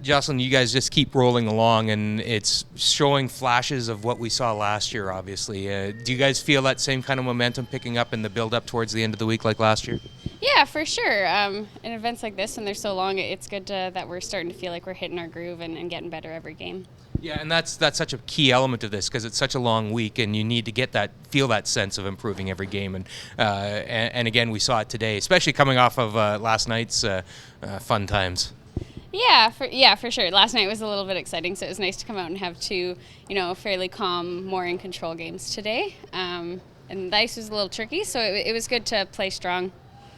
Jocelyn, you guys just keep rolling along, and it's showing flashes of what we saw last year, obviously. Do you guys feel that same kind of momentum picking up in the build-up towards the end of the week like last year? Yeah, for sure. In events like this, when they're so long, it's good that we're starting to feel like we're hitting our groove and getting better every game. Yeah, and that's such a key element of this because it's such a long week, and you need to feel that sense of improving every game. And again, we saw it today, especially coming off of last night's fun times. Yeah, for sure. Last night was a little bit exciting, so it was nice to come out and have two, fairly calm, more in control games today. And the ice was a little tricky, so it was good to play strong.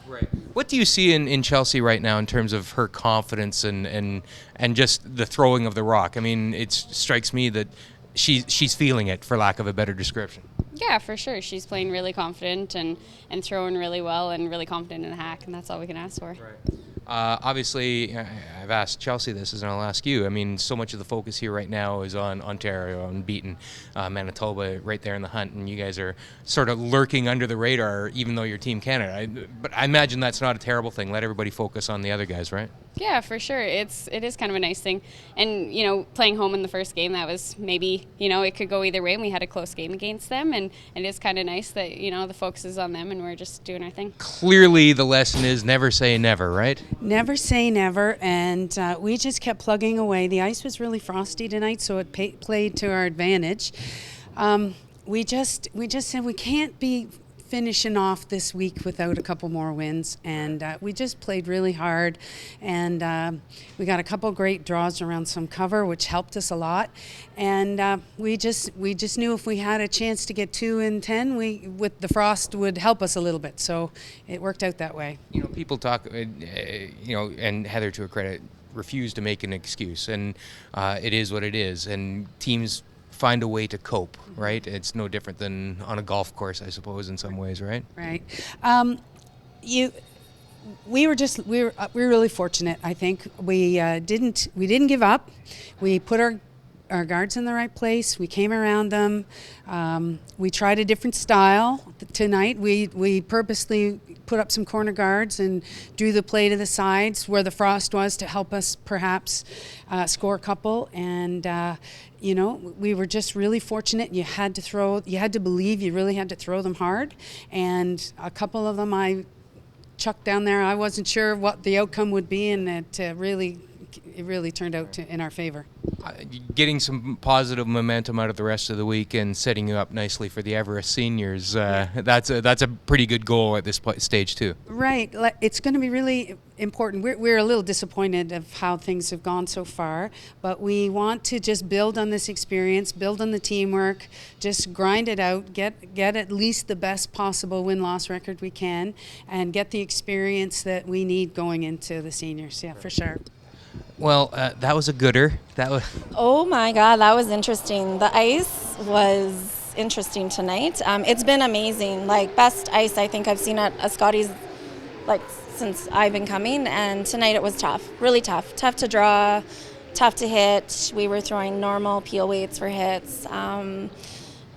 Right. What do you see in Chelsea right now in terms of her confidence and just the throwing of the rock? I mean, it strikes me that she's feeling it, for lack of a better description. Yeah, for sure. She's playing really confident and throwing really well and really confident in the hack, and that's all we can ask for. Right. Obviously, I've asked Chelsea this, and I'll ask you. I mean, so much of the focus here right now is on Ontario and beating Manitoba right there in the hunt, and you guys are sort of lurking under the radar, even though you're Team Canada. But I imagine that's not a terrible thing. Let everybody focus on the other guys, right? Yeah, for sure. It is kind of a nice thing. And, playing home in the first game, that was maybe, it could go either way, and we had a close game against them. And it is kind of nice that, the focus is on them and we're just doing our thing. Clearly, the lesson is never say never, right? Never say never, and we just kept plugging away. The ice was really frosty tonight, so it played to our advantage. We just said we can't be finishing off this week without a couple more wins, and we just played really hard, and we got a couple great draws around some cover, which helped us a lot, and we just knew if we had a chance to get 2 in 10, with the frost would help us a little bit, so it worked out that way. People talk, and Heather, to her credit, refused to make an excuse, and it is what it is, and teams find a way to cope, right? It's no different than on a golf course, I suppose, in some ways, right? Right. We were really fortunate. I think we didn't give up. We put our guards in the right place. We came around them. We tried a different style tonight. We purposely put up some corner guards and drew the play to the sides where the frost was to help us perhaps score a couple. And we were just really fortunate. You had to believe. You really had to throw them hard. And a couple of them I chucked down there. I wasn't sure what the outcome would be, and it really turned out in our favor. Getting some positive momentum out of the rest of the week and setting you up nicely for the Everest Seniors, that's a pretty good goal at this stage too. Right. It's going to be really important. We're a little disappointed of how things have gone so far, but we want to just build on this experience, build on the teamwork, just grind it out, get at least the best possible win-loss record we can, and get the experience that we need going into the seniors. Yeah, for sure. Well, that was a gooder. Oh my God, that was interesting. The ice was interesting tonight. It's been amazing. Best ice I think I've seen at a Scotties since I've been coming. And tonight it was tough, really tough. Tough to draw, tough to hit. We were throwing normal peel weights for hits.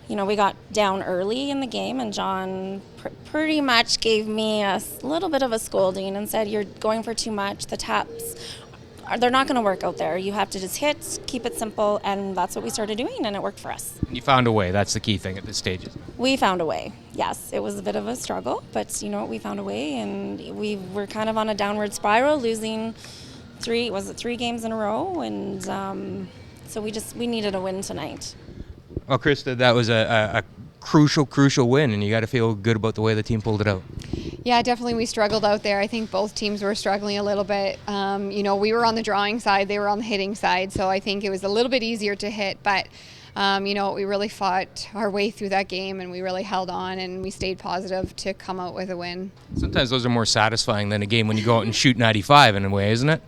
We got down early in the game, and John pretty much gave me a little bit of a scolding and said, "You're going for too much. The taps, they're not going to work out there. You have to just hit, keep it simple," and that's what we started doing, and it worked for us. You found a way. That's the key thing at this stage. We found a way. Yes, it was a bit of a struggle, but we found a way, and we were kind of on a downward spiral, losing 3 games in a row, and so we needed a win tonight. Well, Krista, that was a crucial win, and you got to feel good about the way the team pulled it out. Yeah, definitely we struggled out there. I think both teams were struggling a little bit. We were on the drawing side, they were on the hitting side, so I think it was a little bit easier to hit, but we really fought our way through that game, and we really held on, and we stayed positive to come out with a win. Sometimes those are more satisfying than a game when you go out and shoot 95 in a way, isn't it?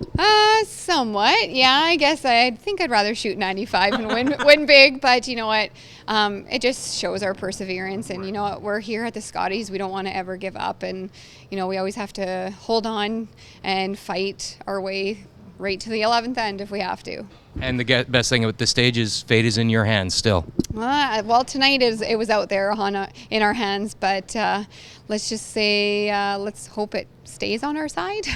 Somewhat. Yeah, I guess I think I'd rather shoot 95 and win big, but you know what? It just shows our perseverance, and you know what? We're here at the Scotties. We don't want to ever give up, and we always have to hold on and fight our way right to the 11th end if we have to. And the best thing about this stage is fate is in your hands still. Well, tonight it was out there in our hands, but let's just say let's hope it stays on our side.